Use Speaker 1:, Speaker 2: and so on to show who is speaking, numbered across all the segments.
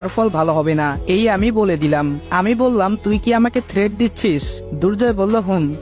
Speaker 1: ফল ভালো হবে না, এই আমি বলে দিলাম। আমি বললাম, তুই কি আমাকে থ্রেট দিচ্ছিস? দুর্জয় বলল,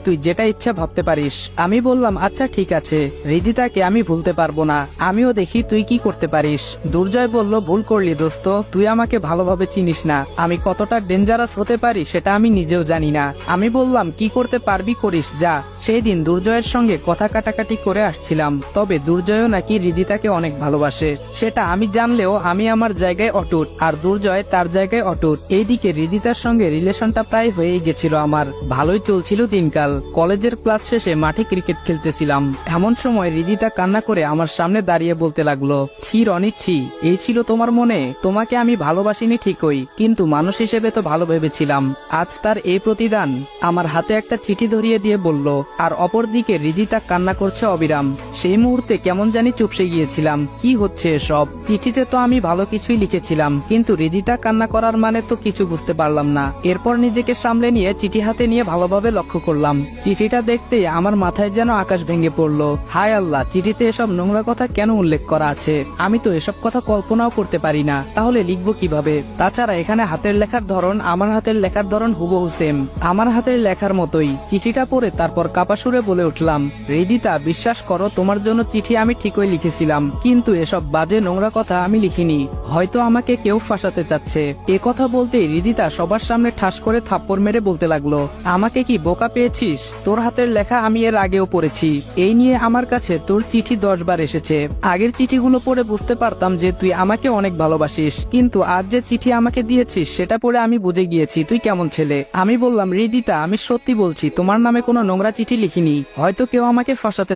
Speaker 1: তুই যেটা ইচ্ছা ভাবতে পারিস। আমি বললাম, আচ্ছা ঠিক আছে, হৃদিতাকে আমি ভুলতে পারবো না, আমিও দেখি তুই কি করতে পারিস। দুর্জয় বলল, ভুল করলি দোস্ত, তুই আমাকে ভালোভাবে চিনিস না, আমি কতটা ডেঞ্জারাস হতে পারি সেটা আমি নিজেও জানি না। আমি বললাম, কি করতে পারবি করিস যা। সেই দিন দুর্জয়ের সঙ্গে কথা কাটাকাটি করে আসছিলাম, তবে দুর্জয়ও নাকি হৃদিতাকে অনেক ভালোবাসে। সেটা আমি জানলেও আমি আমার জায়গায় অটুট, আর দুর্জয় তার জায়গায় অটুট। এইদিকে হৃদিতার সঙ্গে রিলেশনটা প্রায় হয়েই গেছিল আমার, ভালোই চলছিল দিনকাল। কলেজের ক্লাস শেষে মাঠে ক্রিকেট খেলতেছিলাম, এমন সময় হৃদিতা কান্না করে আমার সামনে দাঁড়িয়ে বলতে লাগলো, ছি রনি ছি, এই ছিল তোমার মনে? তোমাকে আমি ভালোবাসিনি ঠিকই, কিন্তু মানুষ হিসেবে তো ভালো ভেবেছিলাম। আজ তার এই প্রতিদান। আমার হাতে একটা চিঠি ধরিয়ে দিয়ে বলল, আর অপরদিকে হৃদিতা কান্না করছে অবিরাম। সেই মুহূর্তে কেমন জানি চুপসে গিয়েছিলাম, কি হচ্ছে এসব? চিঠিতে তো আমি ভালো কিছুই লিখেছিলাম, কিন্তু হৃদিতা কান্না করার মানে তো কিছু বুঝতে পারলাম না। এরপর নিজেকে সামলে নিয়ে চিঠি হাতে নিয়ে ভালোভাবে লক্ষ্য করলাম। চিঠিটা দেখতেই আমার মাথায় যেন আকাশ ভেঙে পড়লো। হায় আল্লাহ, চিঠিতে এসব নোংরা কথা কেন উল্লেখ করা আছে? আমি তো এসব কথা কল্পনাও করতে পারি না, তাহলে লিখবো কিভাবে? তাছাড়া এখানে হাতের লেখার ধরন আমার হাতের লেখার ধরন হুবহু সেম, আমার হাতের লেখার মতোই। চিঠিটা পড়ে তারপর কাপা সুরে বলে উঠলাম, হৃদিতা বিশ্বাস করো, তোমার জন্য চিঠি আমি ঠিকই লিখেছিলাম, কিন্তু এসব বাজে নোংরা কথা আমি লিখিনি। হয়তো আমাকে কেউ ফাঁসাতে চাচ্ছে। এ কথা বলতেই হৃদিতা সবার সামনে ঠাস করে থাপ্পড় মেরে বলতে লাগলো, আমাকে কি বোকা পেয়েছিস? তোর হাতের লেখা আমি এর আগেও পড়েছি, এই নিয়ে আমার কাছে তোর চিঠি 10 বার এসেছে। আগের চিঠিগুলো পড়ে বুঝতে পারতাম যে তুই আমাকে অনেক ভালোবাসিস, কিন্তু আজ যে চিঠি আমাকে দিয়েছিস সেটা পড়ে আমি বুঝে গিয়েছি তুই কেমন ছেলে। আমি বললাম, হৃদিতা আমি সত্যি বলছি, তোমার নামে কোনো নোংরা চিঠি লিখিনি, হয়তো কেউ আমাকে ফাঁসাতে